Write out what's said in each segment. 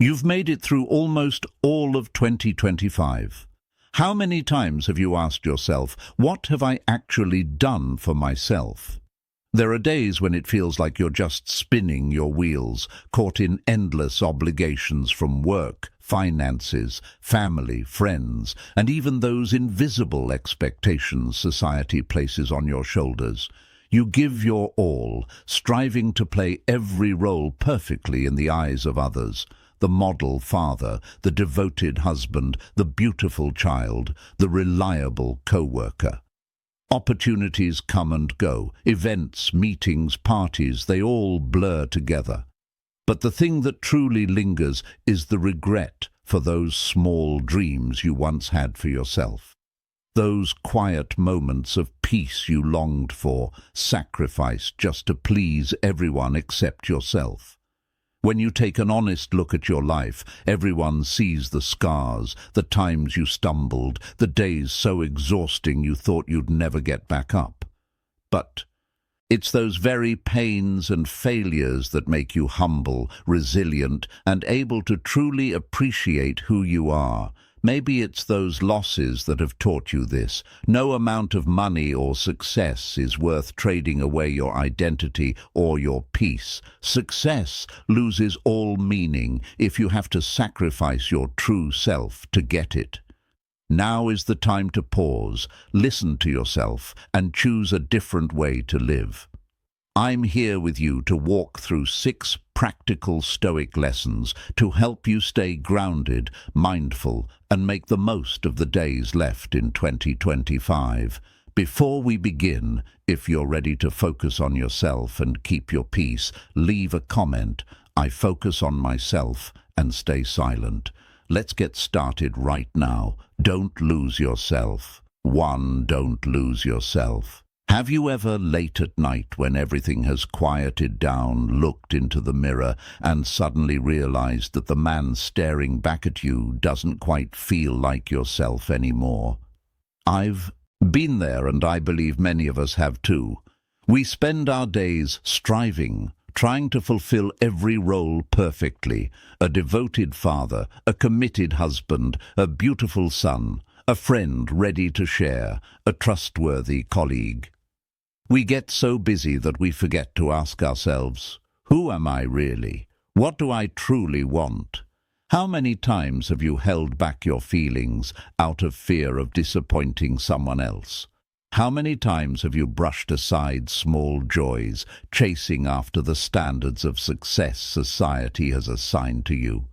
You've made it through almost all of 2025. How many times have you asked yourself, what have I actually done for myself? There are days when it feels like you're just spinning your wheels, caught in endless obligations from work, finances, family, friends, and even those invisible expectations society places on your shoulders. You give your all, striving to play every role perfectly in the eyes of others. The model father, the devoted husband, the beautiful child, the reliable co-worker. Opportunities come and go, events, meetings, parties, they all blur together. But the thing that truly lingers is the regret for those small dreams you once had for yourself. Those quiet moments of peace you longed for, sacrificed just to please everyone except yourself. When you take an honest look at your life, everyone sees the scars, the times you stumbled, the days so exhausting you thought you'd never get back up. But it's those very pains and failures that make you humble, resilient, and able to truly appreciate who you are. Maybe it's those losses that have taught you this. No amount of money or success is worth trading away your identity or your peace. Success loses all meaning if you have to sacrifice your true self to get it. Now is the time to pause, listen to yourself, and choose a different way to live. I'm here with you to walk through 6 practical Stoic lessons to help you stay grounded, mindful, and make the most of the days left in 2025. Before we begin, if you're ready to focus on yourself and keep your peace, leave a comment. I focus on myself and stay silent. Let's get started right now. Don't lose yourself. 1. Don't lose yourself. Have you ever, late at night when everything has quieted down, looked into the mirror and suddenly realized that the man staring back at you doesn't quite feel like yourself anymore? I've been there, and I believe many of us have too. We spend our days striving, trying to fulfill every role perfectly. A devoted father, a committed husband, a beautiful son, a friend ready to share, a trustworthy colleague. We get so busy that we forget to ask ourselves, who am I really? What do I truly want? How many times have you held back your feelings out of fear of disappointing someone else? How many times have you brushed aside small joys, chasing after the standards of success society has assigned to you?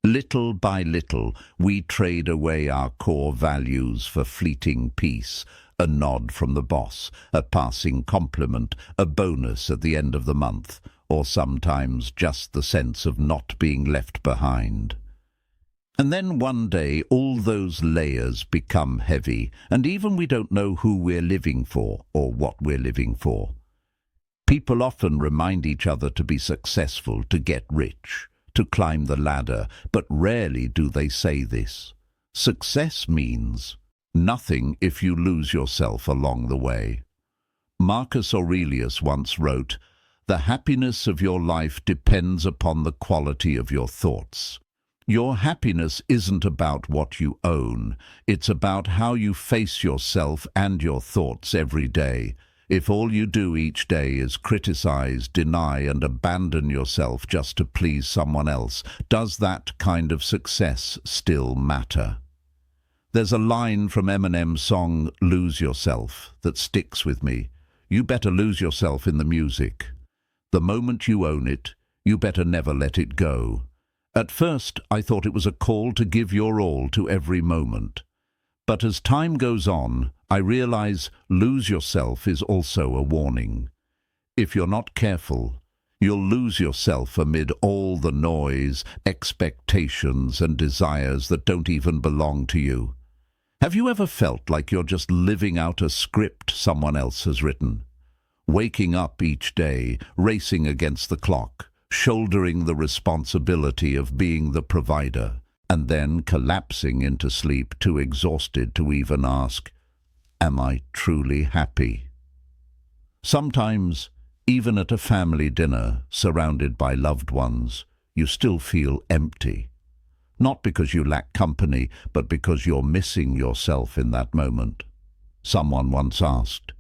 Little by little, we trade away our core values for fleeting peace, a nod from the boss, a passing compliment, a bonus at the end of the month, or sometimes just the sense of not being left behind. And then one day all those layers become heavy, and even we don't know who we're living for or what we're living for. People often remind each other to be successful, to get rich, to climb the ladder, but rarely do they say this. Success means nothing if you lose yourself along the way. Marcus Aurelius once wrote, "The happiness of your life depends upon the quality of your thoughts." Your happiness isn't about what you own. It's about how you face yourself and your thoughts every day. If all you do each day is criticize, deny, and abandon yourself just to please someone else, does that kind of success still matter? There's a line from Eminem's song, "Lose Yourself," that sticks with me. You better lose yourself in the music. The moment you own it, you better never let it go. At first, I thought it was a call to give your all to every moment. But as time goes on, I realize lose yourself is also a warning. If you're not careful, you'll lose yourself amid all the noise, expectations, and desires that don't even belong to you. Have you ever felt like you're just living out a script someone else has written? Waking up each day, racing against the clock, shouldering the responsibility of being the provider, and then collapsing into sleep too exhausted to even ask, am I truly happy? Sometimes, even at a family dinner, surrounded by loved ones, you still feel empty. Not because you lack company, but because you're missing yourself in that moment. Someone once asked,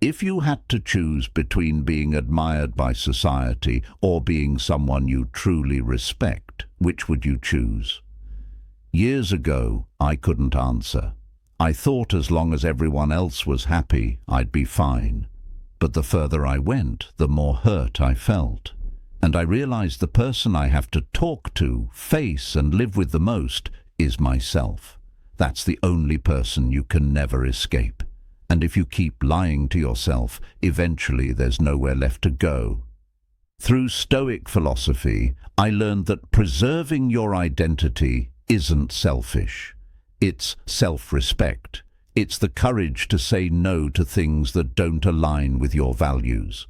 if you had to choose between being admired by society or being someone you truly respect, which would you choose? Years ago, I couldn't answer. I thought as long as everyone else was happy, I'd be fine. But the further I went, the more hurt I felt. And I realized the person I have to talk to, face and live with the most is myself. That's the only person you can never escape. And if you keep lying to yourself, eventually there's nowhere left to go. Through Stoic philosophy, I learned that preserving your identity isn't selfish. It's self-respect. It's the courage to say no to things that don't align with your values.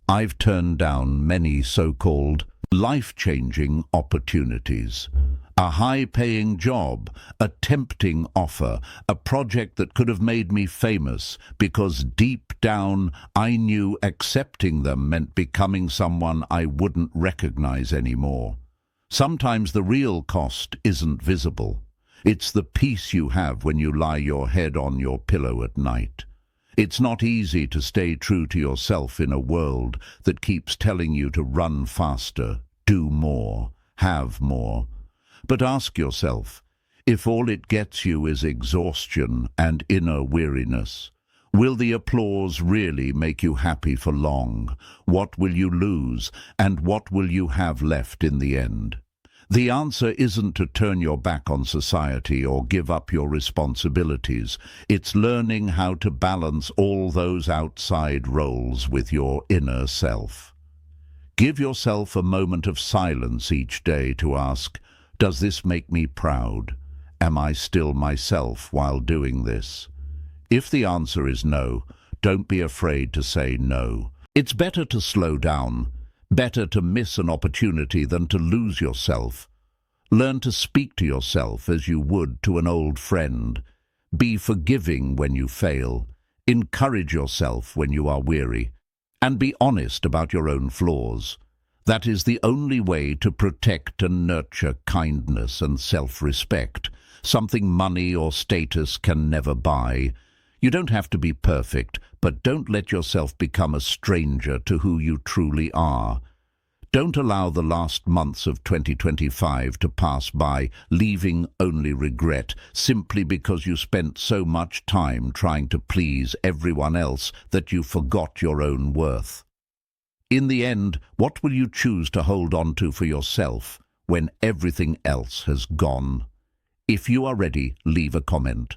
I've turned down many so-called life-changing opportunities. A high-paying job, a tempting offer, a project that could have made me famous because deep down I knew accepting them meant becoming someone I wouldn't recognize anymore. Sometimes the real cost isn't visible. It's the peace you have when you lie your head on your pillow at night. It's not easy to stay true to yourself in a world that keeps telling you to run faster, do more, have more. But ask yourself, if all it gets you is exhaustion and inner weariness, will the applause really make you happy for long? What will you lose, and what will you have left in the end? The answer isn't to turn your back on society or give up your responsibilities. It's learning how to balance all those outside roles with your inner self. Give yourself a moment of silence each day to ask, does this make me proud? Am I still myself while doing this? If the answer is no, don't be afraid to say no. It's better to slow down, better to miss an opportunity than to lose yourself. Learn to speak to yourself as you would to an old friend. Be forgiving when you fail. Encourage yourself when you are weary. And be honest about your own flaws. That is the only way to protect and nurture kindness and self-respect, something money or status can never buy. You don't have to be perfect, but don't let yourself become a stranger to who you truly are. Don't allow the last months of 2025 to pass by, leaving only regret, simply because you spent so much time trying to please everyone else that you forgot your own worth. In the end, what will you choose to hold on to for yourself when everything else has gone? If you are ready, leave a comment.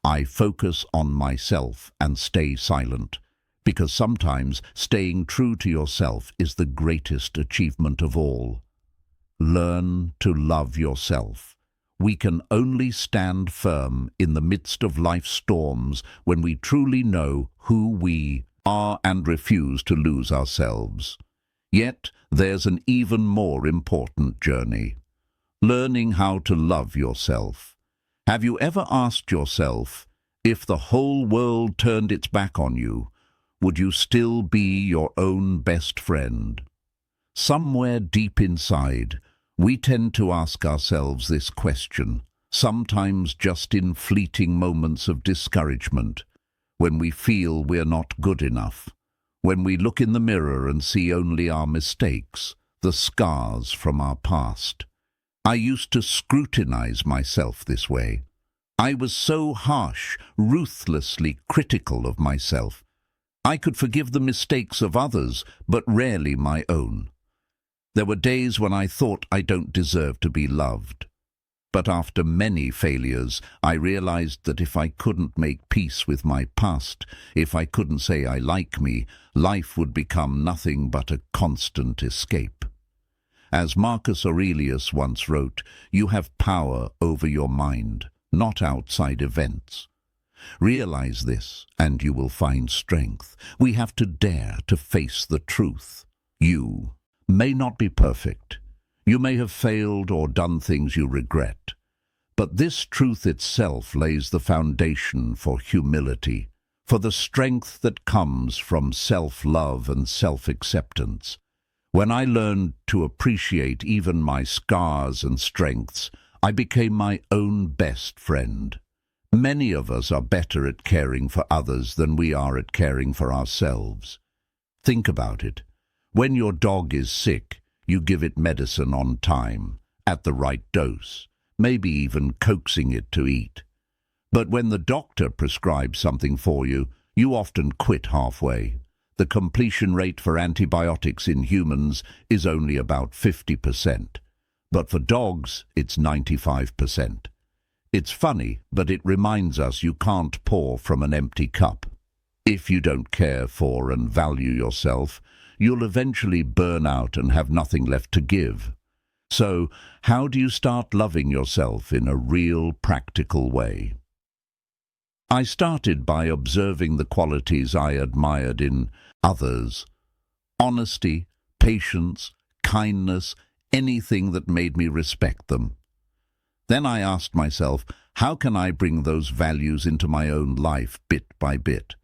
I focus on myself and stay silent, because sometimes staying true to yourself is the greatest achievement of all. Learn to love yourself. We can only stand firm in the midst of life's storms when we truly know who we are and refuse to lose ourselves. Yet there's an even more important journey. Learning how to love yourself. Have you ever asked yourself, if the whole world turned its back on you, would you still be your own best friend? Somewhere deep inside, we tend to ask ourselves this question, sometimes just in fleeting moments of discouragement, when we feel we're not good enough, when we look in the mirror and see only our mistakes, the scars from our past. I used to scrutinize myself this way. I was so harsh, ruthlessly critical of myself. I could forgive the mistakes of others, but rarely my own. There were days when I thought I don't deserve to be loved. But after many failures, I realized that if I couldn't make peace with my past, if I couldn't say I like me, life would become nothing but a constant escape. As Marcus Aurelius once wrote, you have power over your mind, not outside events. Realize this, and you will find strength. We have to dare to face the truth. You may not be perfect. You may have failed or done things you regret. But this truth itself lays the foundation for humility, for the strength that comes from self-love and self-acceptance. When I learned to appreciate even my scars and strengths, I became my own best friend. Many of us are better at caring for others than we are at caring for ourselves. Think about it. When your dog is sick, you give it medicine on time, at the right dose, maybe even coaxing it to eat. But when the doctor prescribes something for you, you often quit halfway. The completion rate for antibiotics in humans is only about 50%, but for dogs it's 95%. It's funny, but it reminds us you can't pour from an empty cup. If you don't care for and value yourself, you'll eventually burn out and have nothing left to give. So, how do you start loving yourself in a real, practical way? I started by observing the qualities I admired in others. Honesty, patience, kindness, anything that made me respect them. Then I asked myself, how can I bring those values into my own life bit by bit?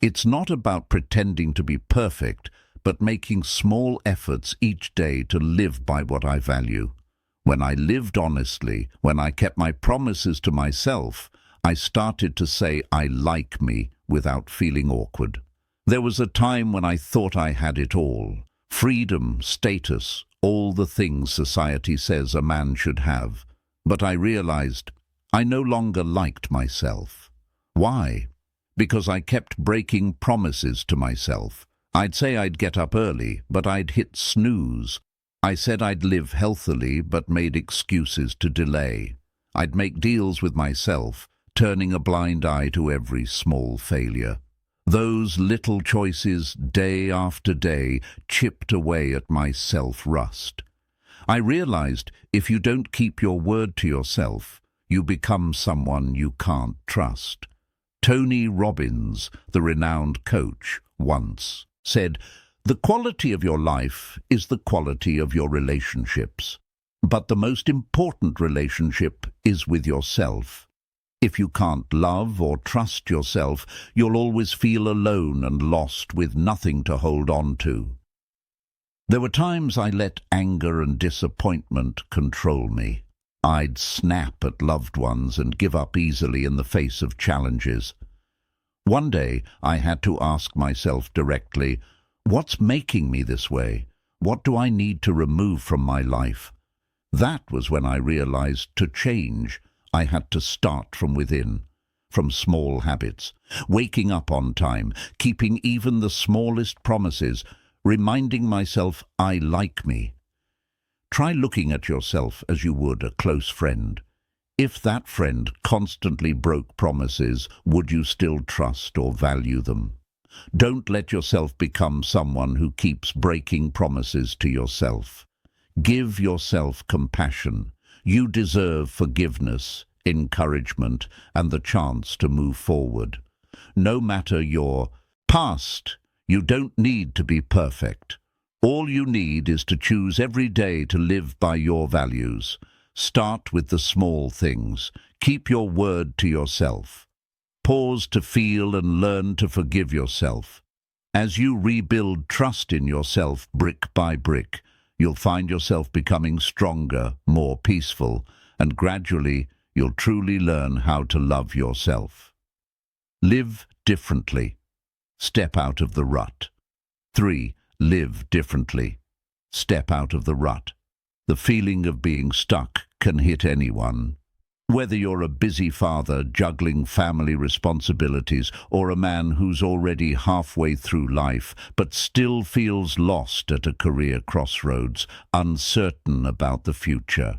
It's not about pretending to be perfect, but making small efforts each day to live by what I value. When I lived honestly, when I kept my promises to myself, I started to say I like me without feeling awkward. There was a time when I thought I had it all. Freedom, status, all the things society says a man should have. But I realized I no longer liked myself. Why? Because I kept breaking promises to myself. I'd say I'd get up early, but I'd hit snooze. I said I'd live healthily, but made excuses to delay. I'd make deals with myself, turning a blind eye to every small failure. Those little choices, day after day, chipped away at my self-rust. I realized if you don't keep your word to yourself, you become someone you can't trust. Tony Robbins, the renowned coach, once said, "The quality of your life is the quality of your relationships. But the most important relationship is with yourself. If you can't love or trust yourself, you'll always feel alone and lost with nothing to hold on to." There were times I let anger and disappointment control me. I'd snap at loved ones and give up easily in the face of challenges. One day I had to ask myself directly, what's making me this way? What do I need to remove from my life? That was when I realized to change, I had to start from within, from small habits, waking up on time, keeping even the smallest promises, reminding myself I like me. Try looking at yourself as you would a close friend. If that friend constantly broke promises, would you still trust or value them? Don't let yourself become someone who keeps breaking promises to yourself. Give yourself compassion. You deserve forgiveness, encouragement, and the chance to move forward. No matter your past, you don't need to be perfect. All you need is to choose every day to live by your values. Start with the small things. Keep your word to yourself. Pause to feel and learn to forgive yourself. As you rebuild trust in yourself brick by brick, you'll find yourself becoming stronger, more peaceful, and gradually you'll truly learn how to love yourself. Live differently. Step out of the rut. 3. Live differently. Step out of the rut. The feeling of being stuck can hit anyone. Whether you're a busy father juggling family responsibilities or a man who's already halfway through life but still feels lost at a career crossroads, uncertain about the future.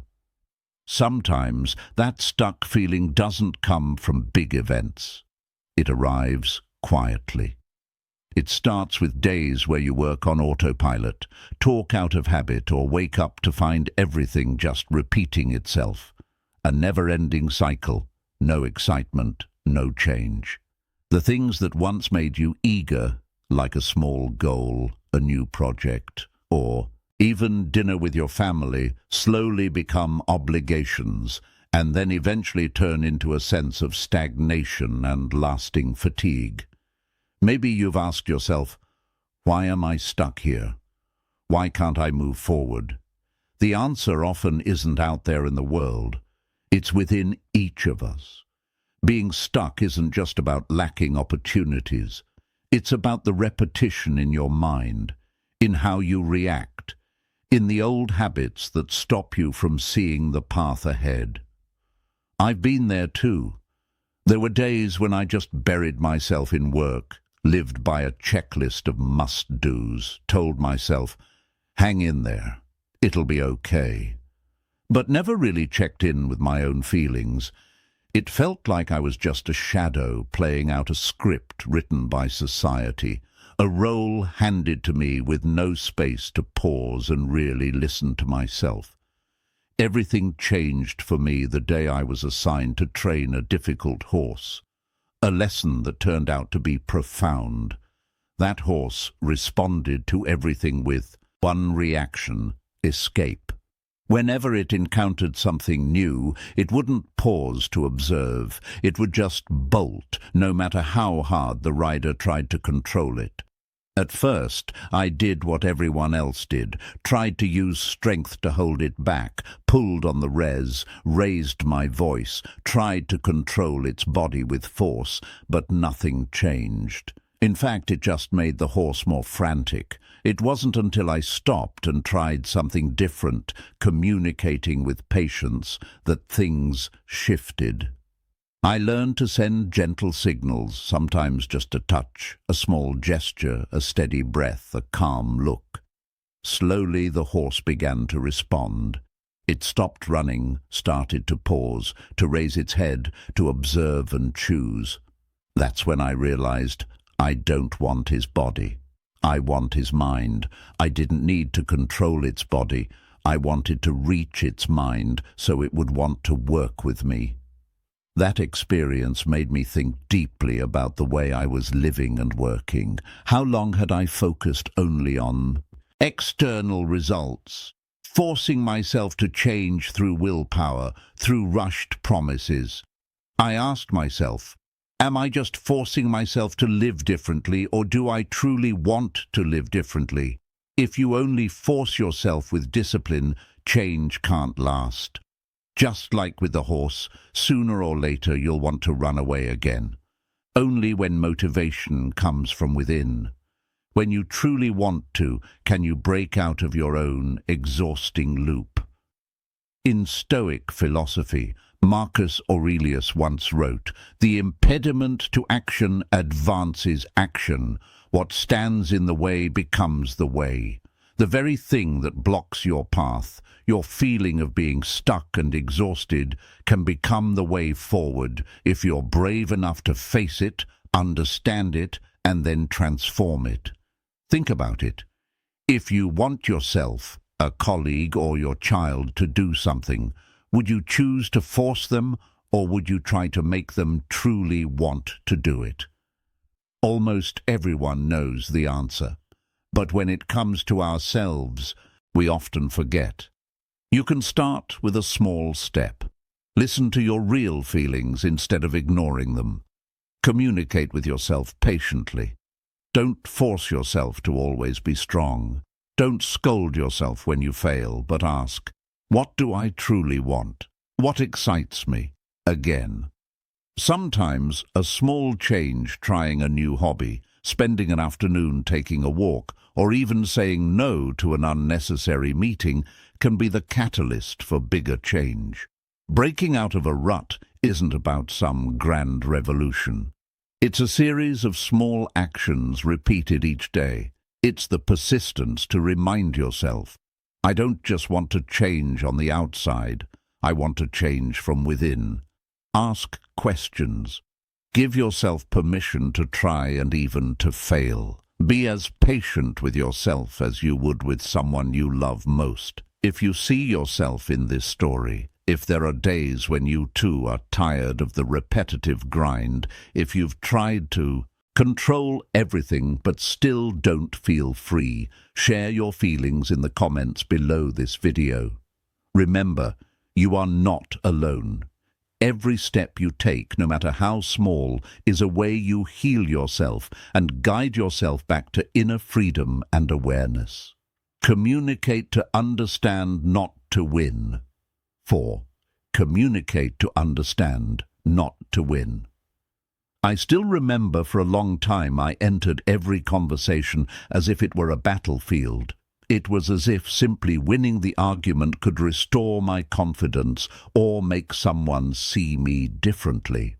Sometimes that stuck feeling doesn't come from big events. It arrives quietly. It starts with days where you work on autopilot, talk out of habit, or wake up to find everything just repeating itself. A never-ending cycle, no excitement, no change. The things that once made you eager, like a small goal, a new project, or even dinner with your family, slowly become obligations, and then eventually turn into a sense of stagnation and lasting fatigue. Maybe you've asked yourself, why am I stuck here? Why can't I move forward? The answer often isn't out there in the world. It's within each of us. Being stuck isn't just about lacking opportunities. It's about the repetition in your mind, in how you react, in the old habits that stop you from seeing the path ahead. I've been there too. There were days when I just buried myself in work, lived by a checklist of must-dos, told myself, hang in there, it'll be okay. But never really checked in with my own feelings. It felt like I was just a shadow playing out a script written by society, a role handed to me with no space to pause and really listen to myself. Everything changed for me the day I was assigned to train a difficult horse, a lesson that turned out to be profound. That horse responded to everything with one reaction: escape. Whenever it encountered something new, it wouldn't pause to observe. It would just bolt, no matter how hard the rider tried to control it. At first, I did what everyone else did, tried to use strength to hold it back, pulled on the raised my voice, tried to control its body with force, but nothing changed. In fact, it just made the horse more frantic. It wasn't until I stopped and tried something different, communicating with patience, that things shifted. I learned to send gentle signals, sometimes just a touch, a small gesture, a steady breath, a calm look. Slowly the horse began to respond. It stopped running, started to pause, to raise its head, to observe and choose. That's when I realized I don't want his body. I want his mind. I didn't need to control its body. I wanted to reach its mind so it would want to work with me. That experience made me think deeply about the way I was living and working. How long had I focused only on external results, forcing myself to change through willpower, through rushed promises? I asked myself, am I just forcing myself to live differently, or do I truly want to live differently? If you only force yourself with discipline, change can't last. Just like with the horse, sooner or later you'll want to run away again. Only when motivation comes from within, when you truly want to, can you break out of your own exhausting loop. In Stoic philosophy, Marcus Aurelius once wrote, "The impediment to action advances action. What stands in the way becomes the way." The very thing that blocks your path, your feeling of being stuck and exhausted, can become the way forward if you're brave enough to face it, understand it, and then transform it. Think about it. If you want yourself, a colleague, or your child to do something, would you choose to force them, or would you try to make them truly want to do it? Almost everyone knows the answer. But when it comes to ourselves, we often forget. You can start with a small step. Listen to your real feelings instead of ignoring them. Communicate with yourself patiently. Don't force yourself to always be strong. Don't scold yourself when you fail, but ask, what do I truly want? What excites me? Again. Sometimes a small change, trying a new hobby, spending an afternoon taking a walk, or even saying no to an unnecessary meeting, can be the catalyst for bigger change. Breaking out of a rut isn't about some grand revolution. It's a series of small actions repeated each day. It's the persistence to remind yourself, I don't just want to change on the outside, I want to change from within. Ask questions. Give yourself permission to try and even to fail. Be as patient with yourself as you would with someone you love most. If you see yourself in this story, if there are days when you too are tired of the repetitive grind, if you've tried to control everything but still don't feel free, share your feelings in the comments below this video. Remember, you are not alone. Every step you take, no matter how small, is a way you heal yourself and guide yourself back to inner freedom and awareness. Communicate to understand, not to win. 4. Communicate to understand, not to win. I still remember for a long time I entered every conversation as if it were a battlefield. It was as if simply winning the argument could restore my confidence or make someone see me differently.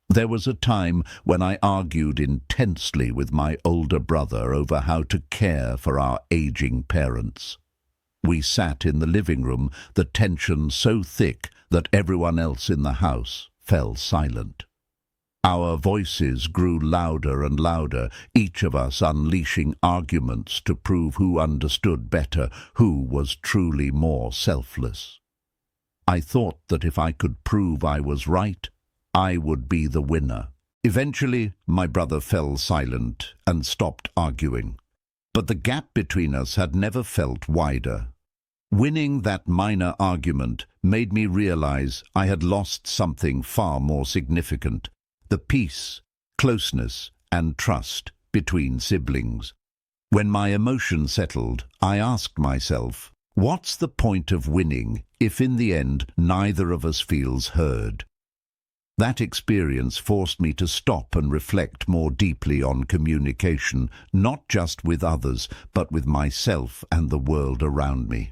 There was a time when I argued intensely with my older brother over how to care for our aging parents. We sat in the living room, the tension so thick that everyone else in the house fell silent. Our voices grew louder and louder, each of us unleashing arguments to prove who understood better, who was truly more selfless. I thought that if I could prove I was right, I would be the winner. Eventually, my brother fell silent and stopped arguing. But the gap between us had never felt wider. Winning that minor argument made me realize I had lost something far more significant: the peace, closeness, and trust between siblings. When my emotion settled, I asked myself, what's the point of winning if in the end neither of us feels heard? That experience forced me to stop and reflect more deeply on communication, not just with others, but with myself and the world around me.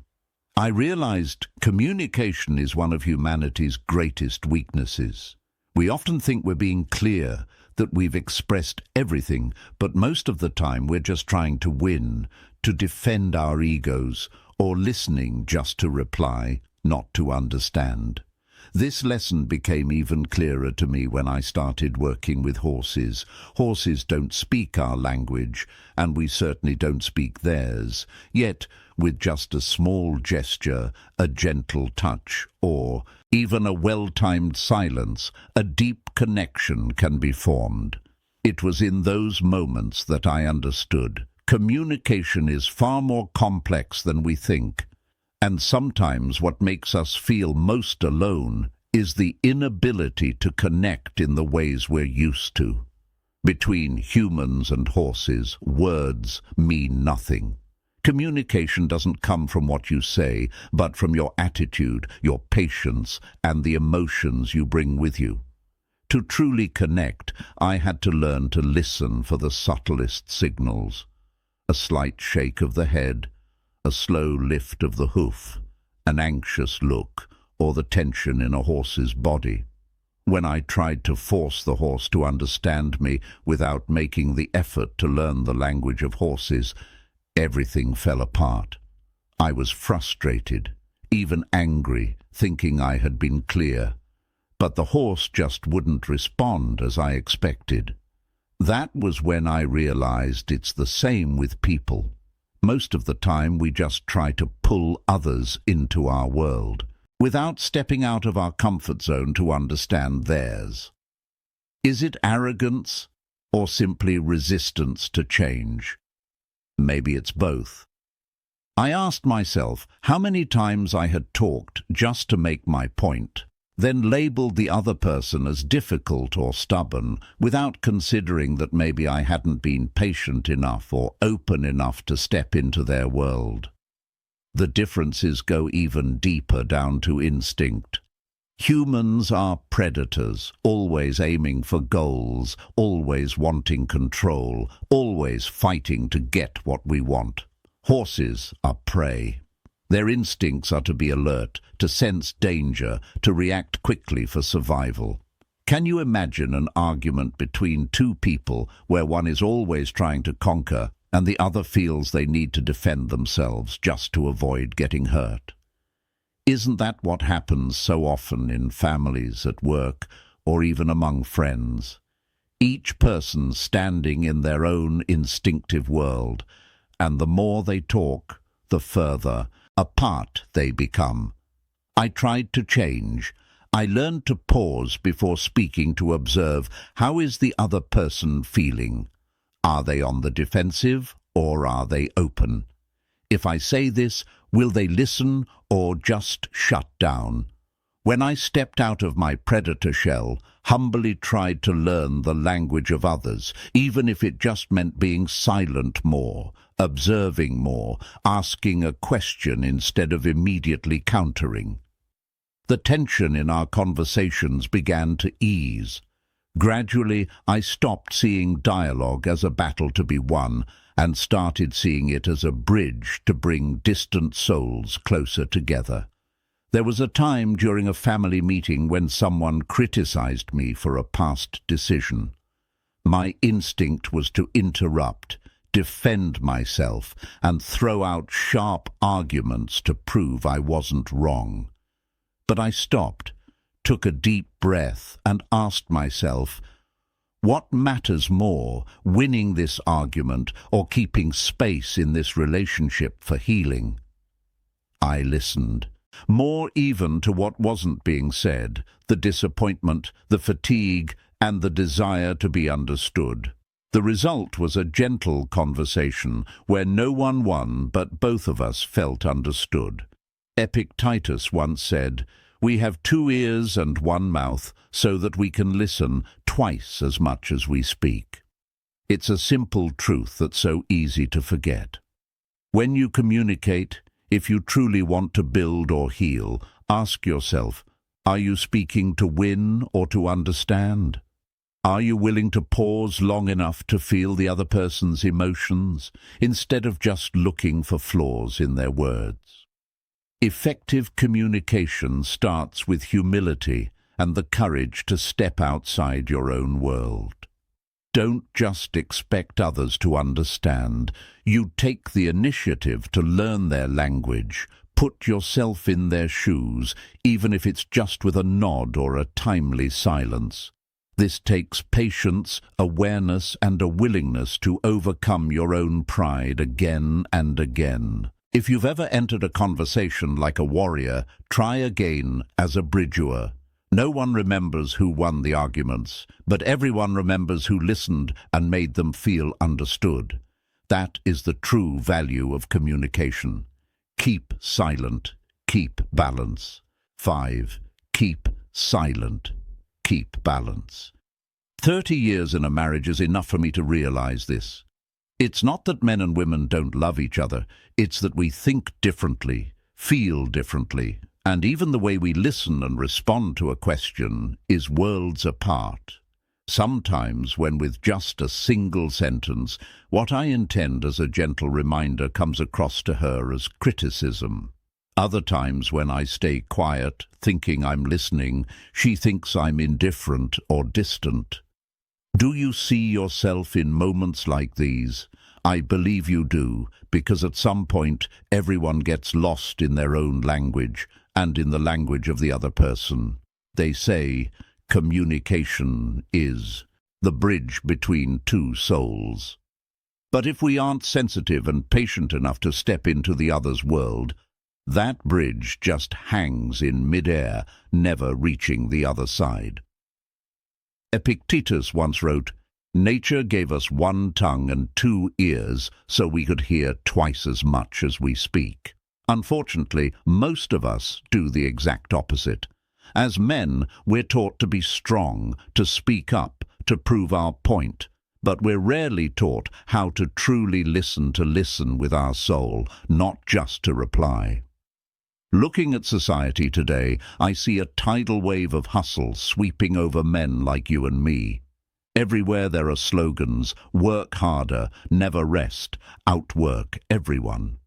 I realized communication is one of humanity's greatest weaknesses. We often think we're being clear, that we've expressed everything, but most of the time we're just trying to win, to defend our egos, or listening just to reply, not to understand. This lesson became even clearer to me when I started working with horses. Horses don't speak our language, and we certainly don't speak theirs. Yet, with just a small gesture, a gentle touch, or even a well-timed silence, a deep connection can be formed. It was in those moments that I understood. Communication is far more complex than we think. And sometimes what makes us feel most alone is the inability to connect in the ways we're used to. Between humans and horses, words mean nothing. Communication doesn't come from what you say, but from your attitude, your patience, and the emotions you bring with you. To truly connect, I had to learn to listen for the subtlest signals. A slight shake of the head, a slow lift of the hoof, an anxious look, or the tension in a horse's body. When I tried to force the horse to understand me without making the effort to learn the language of horses, everything fell apart. I was frustrated, even angry, thinking I had been clear. But the horse just wouldn't respond as I expected. That was when I realized it's the same with people. Most of the time we just try to pull others into our world, without stepping out of our comfort zone to understand theirs. Is it arrogance or simply resistance to change? Maybe it's both. I asked myself how many times I had talked just to make my point, then labeled the other person as difficult or stubborn, without considering that maybe I hadn't been patient enough or open enough to step into their world. The differences go even deeper down to instinct. Humans are predators, always aiming for goals, always wanting control, always fighting to get what we want. Horses are prey. Their instincts are to be alert, to sense danger, to react quickly for survival. Can you imagine an argument between two people where one is always trying to conquer and the other feels they need to defend themselves just to avoid getting hurt? Isn't that what happens so often in families, at work, or even among friends? Each person standing in their own instinctive world, and the more they talk, the further apart they become. I tried to change. I learned to pause before speaking to observe, how is the other person feeling? Are they on the defensive or are they open? If I say this, will they listen or just shut down? When I stepped out of my predator shell, humbly tried to learn the language of others, even if it just meant being silent more, observing more, asking a question instead of immediately countering. The tension in our conversations began to ease. Gradually, I stopped seeing dialogue as a battle to be won and started seeing it as a bridge to bring distant souls closer together. There was a time during a family meeting when someone criticized me for a past decision. My instinct was to interrupt, defend myself, and throw out sharp arguments to prove I wasn't wrong. But I stopped, took a deep breath, and asked myself, what matters more, winning this argument or keeping space in this relationship for healing? I listened. More even to what wasn't being said, the disappointment, the fatigue, and the desire to be understood. The result was a gentle conversation where no one won but both of us felt understood. Epictetus once said, "We have 2 ears and 1 mouth so that we can listen twice as much as we speak." It's a simple truth that's so easy to forget. When you communicate, if you truly want to build or heal, ask yourself, are you speaking to win or to understand? Are you willing to pause long enough to feel the other person's emotions, instead of just looking for flaws in their words? Effective communication starts with humility and the courage to step outside your own world. Don't just expect others to understand. You take the initiative to learn their language. Put yourself in their shoes, even if it's just with a nod or a timely silence. This takes patience, awareness, and a willingness to overcome your own pride again and again. If you've ever entered a conversation like a warrior, try again as a bridger. No one remembers who won the arguments, but everyone remembers who listened and made them feel understood. That is the true value of communication. Keep silent, keep balance. 5. Keep silent, keep balance. 30 years in a marriage is enough for me to realize this. It's not that men and women don't love each other, it's that we think differently, feel differently, and even the way we listen and respond to a question is worlds apart. Sometimes, when with just a single sentence, what I intend as a gentle reminder comes across to her as criticism. Other times, when I stay quiet, thinking I'm listening, she thinks I'm indifferent or distant. Do you see yourself in moments like these? I believe you do, because at some point everyone gets lost in their own language and in the language of the other person. They say communication is the bridge between 2 souls. But if we aren't sensitive and patient enough to step into the other's world, that bridge just hangs in midair, never reaching the other side. Epictetus once wrote, "Nature gave us 1 tongue and 2 ears so we could hear twice as much as we speak." Unfortunately, most of us do the exact opposite. As men, we're taught to be strong, to speak up, to prove our point, but we're rarely taught how to truly listen with our soul, not just to reply. Looking at society today, I see a tidal wave of hustle sweeping over men like you and me. Everywhere there are slogans: work harder, never rest, outwork everyone.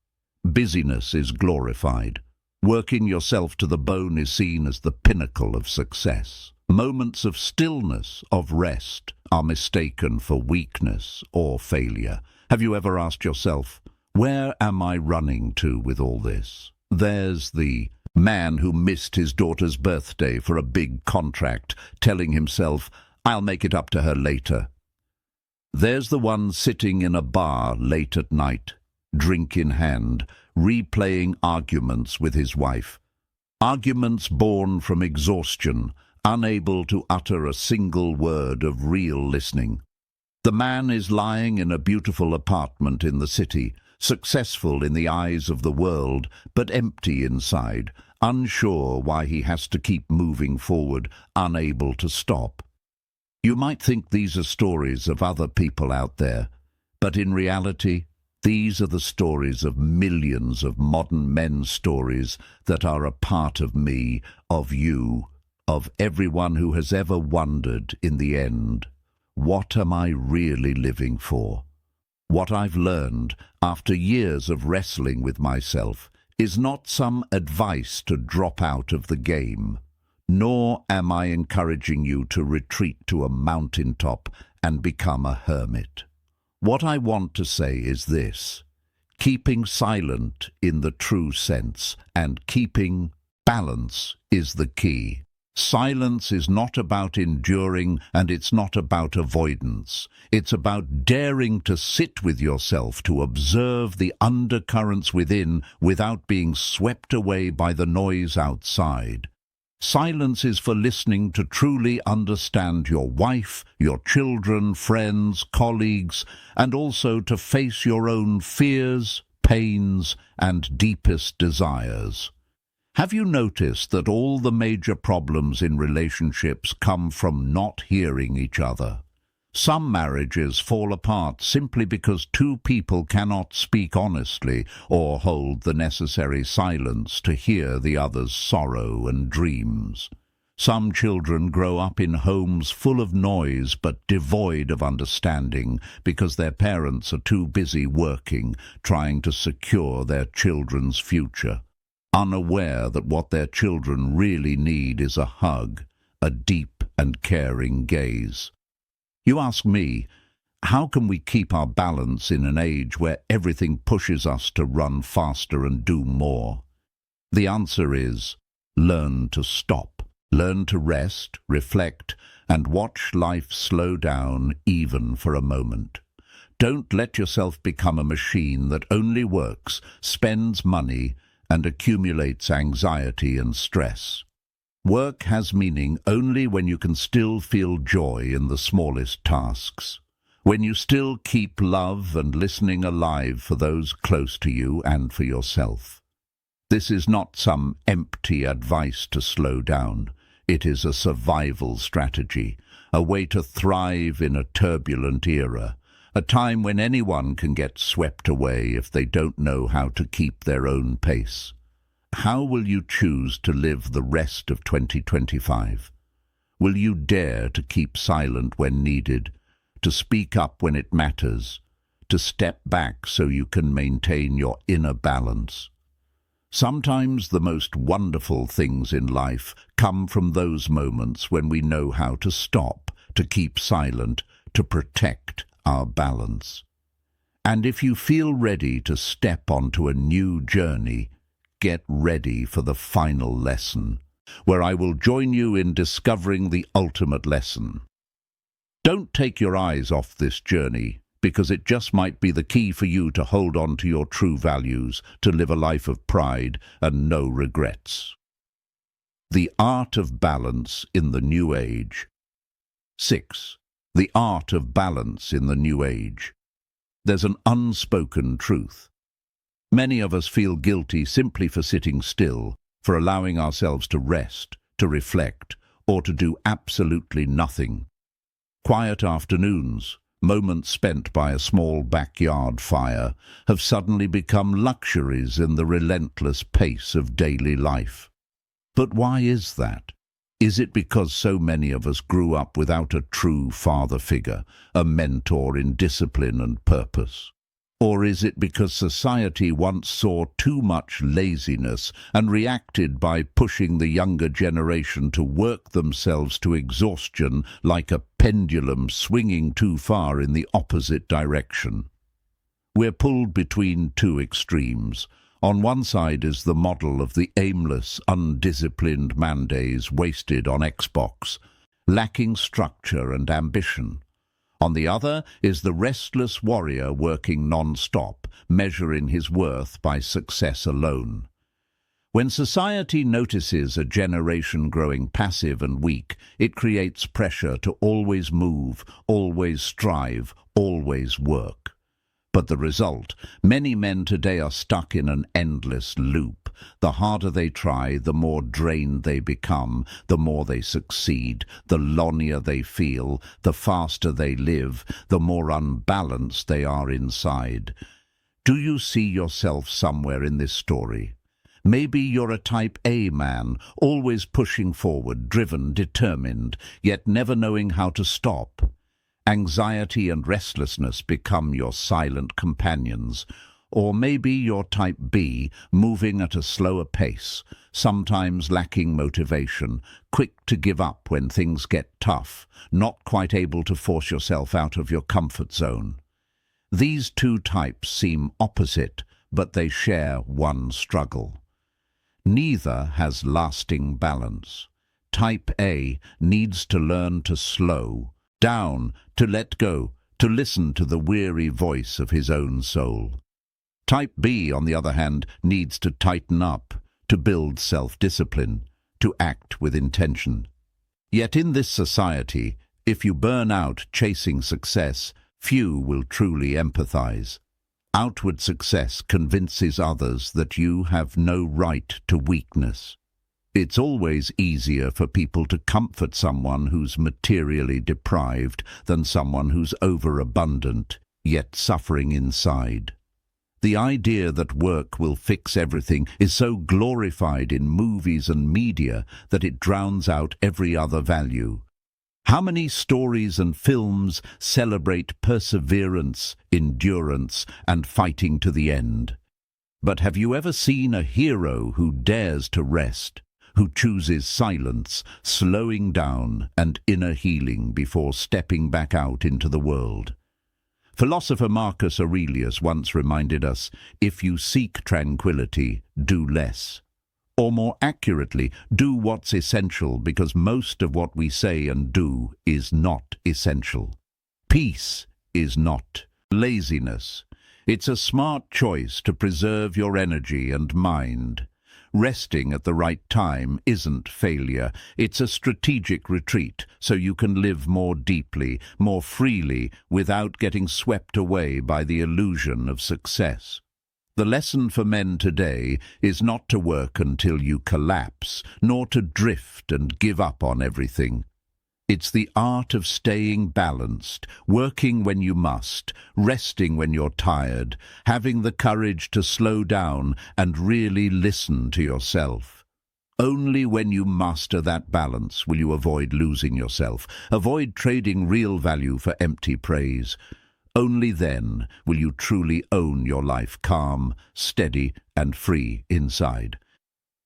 Busyness is glorified. Working yourself to the bone is seen as the pinnacle of success. Moments of stillness, of rest, are mistaken for weakness or failure. Have you ever asked yourself, where am I running to with all this? There's the man who missed his daughter's birthday for a big contract, telling himself, I'll make it up to her later. There's the one sitting in a bar late at night, drink in hand, replaying arguments with his wife. Arguments born from exhaustion, unable to utter a single word of real listening. The man is lying in a beautiful apartment in the city, successful in the eyes of the world, but empty inside, unsure why he has to keep moving forward, unable to stop. You might think these are stories of other people out there, but in reality, these are the stories of millions of modern men's stories that are a part of me, of you, of everyone who has ever wondered in the end, what am I really living for? What I've learned after years of wrestling with myself is not some advice to drop out of the game, nor am I encouraging you to retreat to a mountaintop and become a hermit. What I want to say is this: keeping silent in the true sense and keeping balance is the key. Silence is not about enduring, and it's not about avoidance. It's about daring to sit with yourself, to observe the undercurrents within without being swept away by the noise outside. Silence is for listening to truly understand your wife, your children, friends, colleagues, and also to face your own fears, pains, and deepest desires. Have you noticed that all the major problems in relationships come from not hearing each other? Some marriages fall apart simply because two people cannot speak honestly or hold the necessary silence to hear the other's sorrow and dreams. Some children grow up in homes full of noise but devoid of understanding because their parents are too busy working, trying to secure their children's future, unaware that what their children really need is a hug, a deep and caring gaze. You ask me, how can we keep our balance in an age where everything pushes us to run faster and do more? The answer is, learn to stop. Learn to rest, reflect, and watch life slow down even for a moment. Don't let yourself become a machine that only works, spends money, and accumulates anxiety and stress. Work has meaning only when you can still feel joy in the smallest tasks, when you still keep love and listening alive for those close to you and for yourself. This is not some empty advice to slow down. It is a survival strategy, a way to thrive in a turbulent era, a time when anyone can get swept away if they don't know how to keep their own pace. How will you choose to live the rest of 2025? Will you dare to keep silent when needed, to speak up when it matters, to step back so you can maintain your inner balance? Sometimes the most wonderful things in life come from those moments when we know how to stop, to keep silent, to protect our balance. And if you feel ready to step onto a new journey, get ready for the final lesson, where I will join you in discovering the ultimate lesson. Don't take your eyes off this journey, because it just might be the key for you to hold on to your true values, to live a life of pride and no regrets. The art of balance in the new age. 6. The art of balance in the new age. There's an unspoken truth. Many of us feel guilty simply for sitting still, for allowing ourselves to rest, to reflect, or to do absolutely nothing. Quiet afternoons, moments spent by a small backyard fire, have suddenly become luxuries in the relentless pace of daily life. But why is that? Is it because so many of us grew up without a true father figure, a mentor in discipline and purpose? Or is it because society once saw too much laziness and reacted by pushing the younger generation to work themselves to exhaustion like a pendulum swinging too far in the opposite direction? We're pulled between two extremes. On one side is the model of the aimless, undisciplined man days wasted on Xbox, lacking structure and ambition. On the other is the restless warrior working non-stop, measuring his worth by success alone. When society notices a generation growing passive and weak, it creates pressure to always move, always strive, always work. But the result, many men today are stuck in an endless loop, The harder they try, the more drained they become, the more they succeed, the lonelier they feel, the faster they live, the more unbalanced they are inside. Do you see yourself somewhere in this story? Maybe you're a type A man, always pushing forward, driven, determined, yet never knowing how to stop. Anxiety and restlessness become your silent companions. Or maybe you're type B, moving at a slower pace, sometimes lacking motivation, quick to give up when things get tough, not quite able to force yourself out of your comfort zone. These two types seem opposite, but they share one struggle. Neither has lasting balance. Type A needs to learn to slow down, to let go, to listen to the weary voice of his own soul. Type B, on the other hand, needs to tighten up, to build self-discipline, to act with intention. Yet in this society, if you burn out chasing success, few will truly empathize. Outward success convinces others that you have no right to weakness. It's always easier for people to comfort someone who's materially deprived than someone who's overabundant, yet suffering inside. The idea that work will fix everything is so glorified in movies and media that it drowns out every other value. How many stories and films celebrate perseverance, endurance, and fighting to the end? But have you ever seen a hero who dares to rest, who chooses silence, slowing down, and inner healing before stepping back out into the world? Philosopher Marcus Aurelius once reminded us, if you seek tranquility, do less. Or more accurately, do what's essential, because most of what we say and do is not essential. Peace is not laziness. It's a smart choice to preserve your energy and mind. Resting at the right time isn't failure. It's a strategic retreat, so you can live more deeply, more freely, without getting swept away by the illusion of success. The lesson for men today is not to work until you collapse, nor to drift and give up on everything. It's the art of staying balanced, working when you must, resting when you're tired, having the courage to slow down and really listen to yourself. Only when you master that balance will you avoid losing yourself, avoid trading real value for empty praise. Only then will you truly own your life calm, steady, and free inside.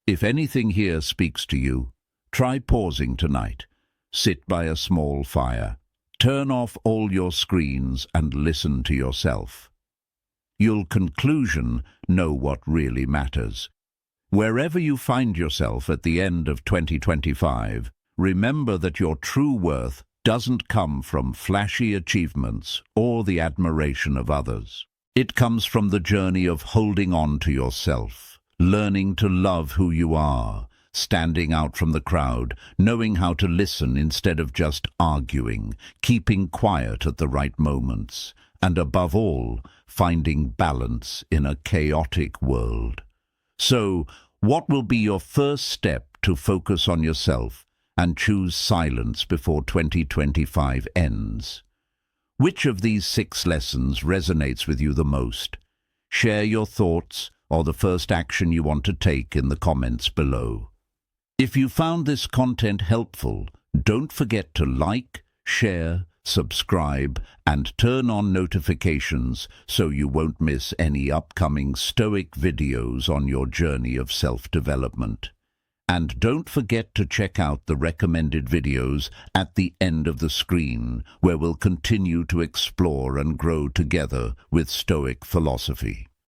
If anything here speaks to you, try pausing tonight. Sit by a small fire. Turn off all your screens and listen to yourself. You'll conclusion know what really matters. Wherever you find yourself at the end of 2025, remember that your true worth doesn't come from flashy achievements or the admiration of others. It comes from the journey of holding on to yourself, learning to love who you are, standing out from the crowd, knowing how to listen instead of just arguing, keeping quiet at the right moments, and above all, finding balance in a chaotic world. So, what will be your first step to focus on yourself and choose silence before 2025 ends? Which of these 6 lessons resonates with you the most? Share your thoughts or the first action you want to take in the comments below. If you found this content helpful, don't forget to like, share, subscribe, and turn on notifications so you won't miss any upcoming Stoic videos on your journey of self-development. And don't forget to check out the recommended videos at the end of the screen, where we'll continue to explore and grow together with Stoic philosophy.